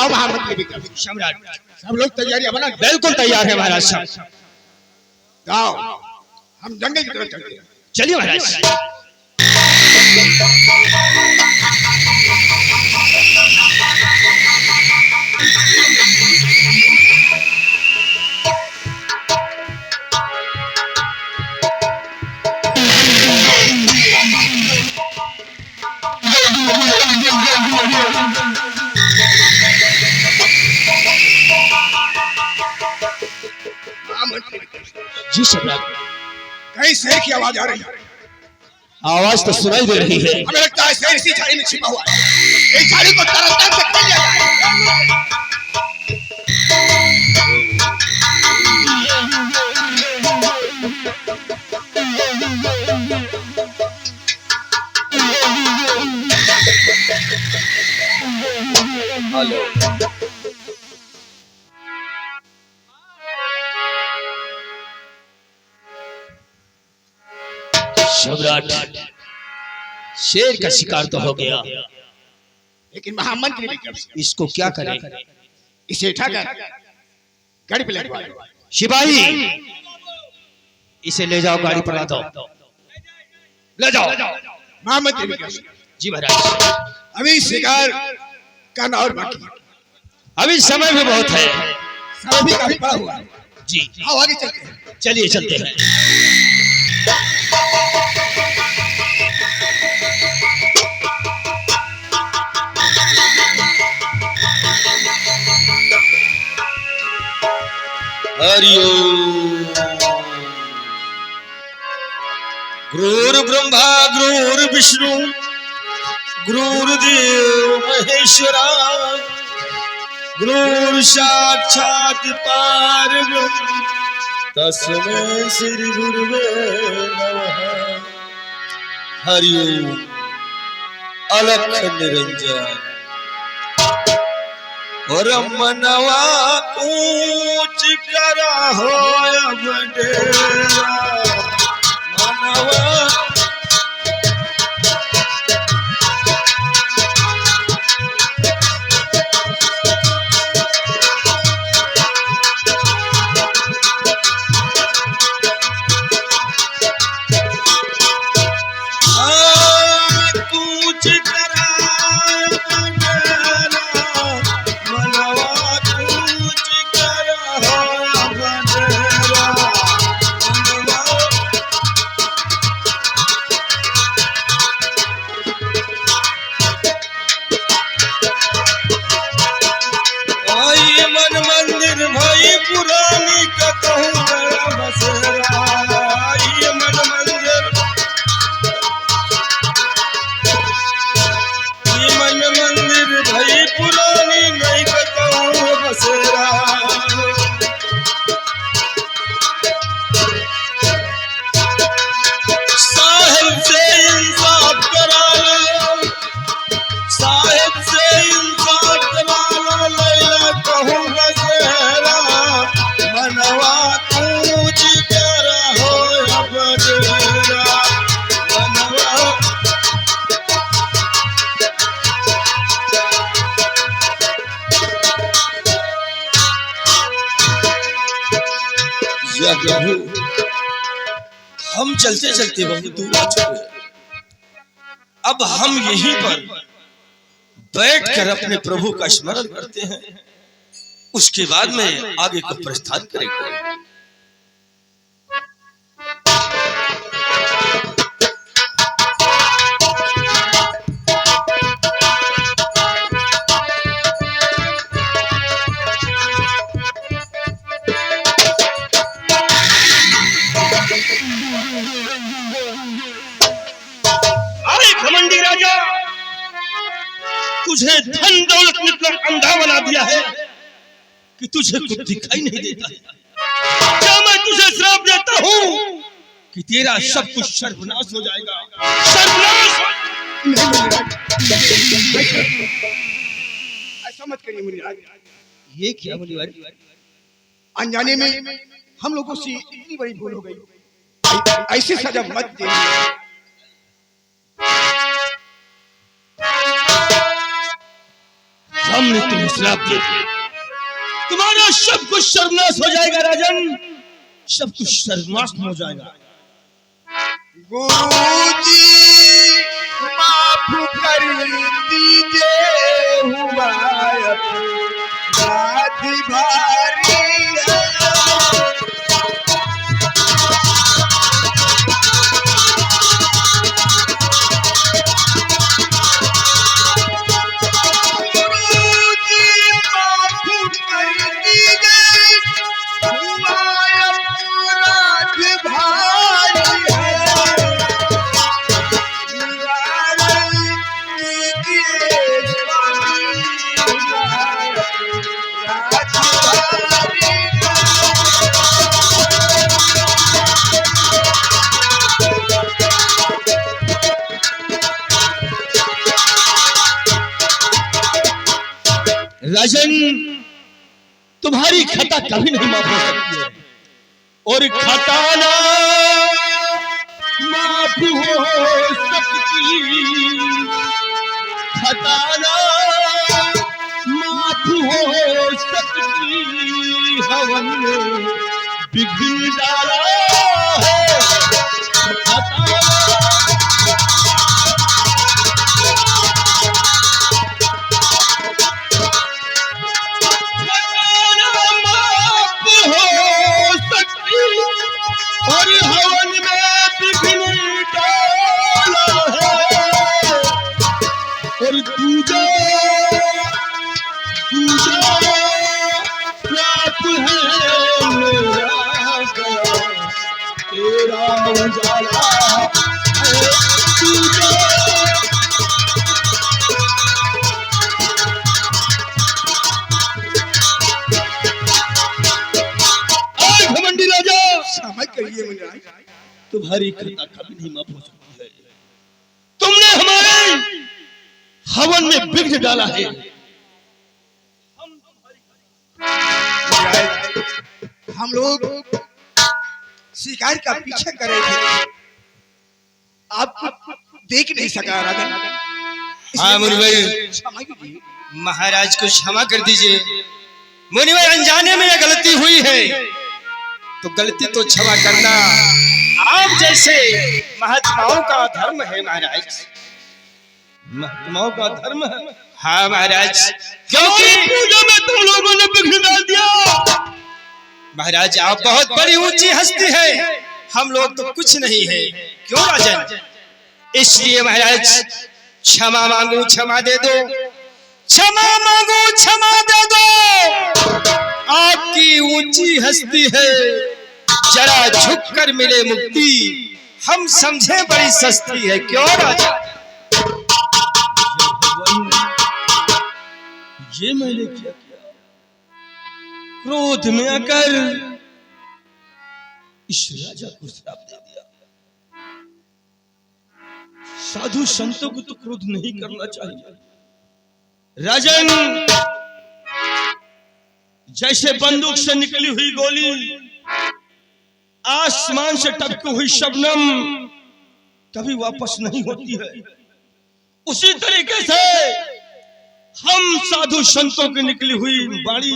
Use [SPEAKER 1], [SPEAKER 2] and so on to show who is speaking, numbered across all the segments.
[SPEAKER 1] जाओ महामंत्री विक्रम
[SPEAKER 2] सम्राट।
[SPEAKER 1] सब लोग तैयारी बना।
[SPEAKER 2] बिल्कुल तैयार है महाराज साहब।
[SPEAKER 1] जाओ हम जंगल की तरफ चलते हैं।
[SPEAKER 2] चलिए महाराज। जी सम्राट।
[SPEAKER 1] कहीं शेर की आवाज आ रही है।
[SPEAKER 2] आवाज तो सुनाई दे रही है।
[SPEAKER 1] हमें लगता है शेर इसी झाड़ी में छिपा हुआ है। इस झाड़ी को तरह से खोल लिया जाए।
[SPEAKER 2] सम्राट, शेर का शिकार तो हो गया,
[SPEAKER 1] लेकिन महामंत्री विक्रम
[SPEAKER 2] इसको क्या करें?
[SPEAKER 1] इसे उठाकर गाड़ी पे लगवाओ।
[SPEAKER 2] सिपाही, इसे ले जाओ, गाड़ी पर ला दो। ले जाओ।
[SPEAKER 1] महामंत्री विक्रम
[SPEAKER 2] जी महाराज।
[SPEAKER 1] अभी शिकार करना और बाकी,
[SPEAKER 2] अभी समय भी बहुत है।
[SPEAKER 1] समय भी काफी पड़ा हुआ है।
[SPEAKER 2] जी
[SPEAKER 1] आओ आगे चलते हैं।
[SPEAKER 2] चलिए चलते हैं।
[SPEAKER 3] हरिओम। गुरुर् ब्रह्मा गुरुर्विष्णु गुरुर्देव महेश्वरा गुरुर् साक्षात् परब्रह्म तस्मै श्री गुरुवे नमः। हरिओम। अलख निरंजन और मनवा ऊंच करा हो अब डेरा मनवा। कूच करा पुरानी कतहु गया बसेरा। ये मन मंदिर, ये मन मंदिर भई पुरानी नहीं कतहु बसेरा। साहिब से इंसाफ करा लो, साहिब से इंसाफ करा लो, लैला कहूँ बसेरा मनवा कूच कर हो अब डेरा मनवा। या प्रभु, हम चलते चलते बहुत दूर आ चुके, अब हम यहीं पर बैठकर अपने प्रभु का स्मरण करते हैं, उसके बाद में आगे का प्रस्थान करेंगे।
[SPEAKER 2] अरे घमंडी राजा, तुझे धन दौलत ने इतना अंधा बना दिया है कि तुझे कुछ दिखाई नहीं देता है। क्या मैं तुझे श्राप देता हूँ कि तेरा सब कुछ सर्वनाश हो जाएगा। सर्वनाश।
[SPEAKER 1] ऐसा मत करिए मुनिराज।
[SPEAKER 2] ये क्या मुनिवर?
[SPEAKER 1] अनजाने में हम लोगों से इतनी बड़ी भूल हो गई, ऐसी सजा मत दीजिए।
[SPEAKER 2] हमने तुम्हें श्राप दे दिया, तुम्हारा सब कुछ सर्वनाश हो जाएगा राजन, सब कुछ सर्वनाश हो जाएगा।
[SPEAKER 1] गुरुजी माफ कर दीजिए, हुआ अपराध भारी है।
[SPEAKER 2] राजन, तुम्हारी खता कभी नहीं माफ हो सकती है, और खता ना माफ हो सकती, खता ना माफ हो सकती, हवन में बिगड़ डाला है खता। और हवन में बिघिन डाला है, और पूजा प्राप्त है मेरा गया, तेरा उजाला है पूजा। घमंडी राजा,
[SPEAKER 1] समझ करिए मुझे,
[SPEAKER 2] तुम्हारी खता कभी नहीं माफ हो सकती है, तुमने हमारे हवन में बिघ्न डाला है।
[SPEAKER 1] हम लोग शिकार का पीछे कर रहे थे, आप देख नहीं सका राजन।
[SPEAKER 3] हाँ मुनिवर,
[SPEAKER 1] क्षमा कीजिए।
[SPEAKER 3] महाराज को क्षमा कर दीजिए। मुनिवर, अनजाने में यह गलती हुई है तो गलती तो क्षमा करना आप जैसे महात्माओं का धर्म है महाराज।
[SPEAKER 2] महात्माओं का धर्म है?
[SPEAKER 3] हाँ महाराज,
[SPEAKER 2] क्योंकि पूजा में तुम लोगों ने बिघ्न डाल दिया।
[SPEAKER 3] महाराज आप बहुत बड़ी ऊंची हस्ती है, हम लोग तो कुछ नहीं है, क्यों राजन? इसलिए महाराज क्षमा मांगू, क्षमा दे दो, क्षमा मांगू, क्षमा दे दो। आपकी ऊंची हस्ती है, जरा झुककर मिले मुक्ति, हम समझे बड़ी सस्ती है, क्यों राजा?
[SPEAKER 2] ये मैंने क्या किया? क्रोध में आकर इस राजा को श्राप दे दिया। साधु संतों को तो क्रोध नहीं करना चाहिए। राजन, जैसे बंदूक से निकली हुई गोली आसमान से टपकी हुई शबनम कभी वापस नहीं होती है, उसी तरीके से हम साधु संतों की निकली हुई वाणी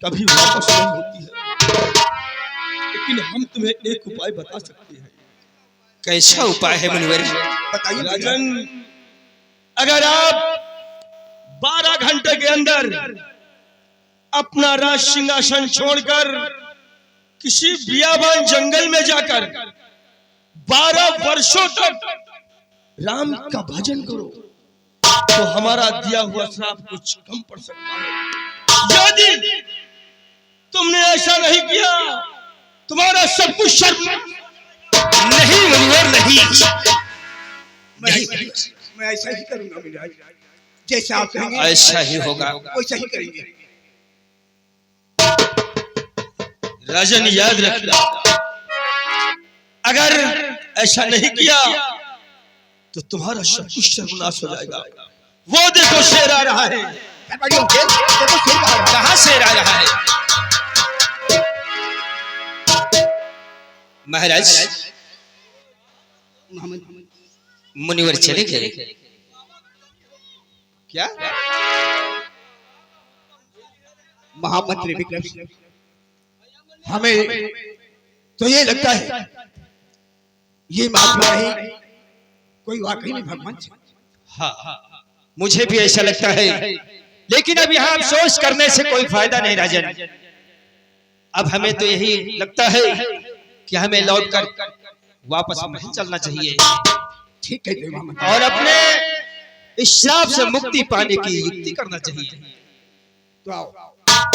[SPEAKER 2] कभी वापस नहीं होती है। लेकिन हम तुम्हें एक उपाय बता सकते हैं।
[SPEAKER 3] कैसा उपाय है मुनिवर?
[SPEAKER 1] बताइए
[SPEAKER 2] राजन, अगर आप 12 घंटे के अंदर अपना राज सिंहासन छोड़कर किसी बियाबान जंगल में जाकर 12 वर्षों तक राम का भजन करो तो हमारा दिया हुआ श्राप कुछ कम पड़ सकता है। यदि तुमने ऐसा नहीं किया, तुम्हारा सब कुछ शर्म।
[SPEAKER 3] नहीं मुनिवर, नहीं,
[SPEAKER 1] मैं ऐसा ही करूंगा महाराज, जैसा आप कहेंगे
[SPEAKER 3] ऐसा ही होगा।
[SPEAKER 1] वैसा ही करेंगे।
[SPEAKER 2] राजन याद रखना, अगर ऐसा नहीं किया तो तुम्हारा सब कुछ सर्वनाश हो जाएगा। वो देखो शेर आ रहा है।
[SPEAKER 3] कहां शेर आ रहा है? महाराज, मुनिवर चले गए क्या?
[SPEAKER 1] महामंत्री विक्रम सिंह, हमें तो ये लगता है ये महात्मा नहीं, कोई वाकई में भगवान है।
[SPEAKER 4] हाँ, मुझे भी ऐसा लगता है, लेकिन अब यहाँ अफसोस करने से कोई फायदा नहीं राजन। अब हमें तो यही लगता है कि हमें लौटकर वापस महल चलना चाहिए
[SPEAKER 1] ठीक है महामंत्री,
[SPEAKER 4] और अपने इस श्राप से मुक्ति पाने की युक्ति करना चाहिए।
[SPEAKER 1] तो आओ।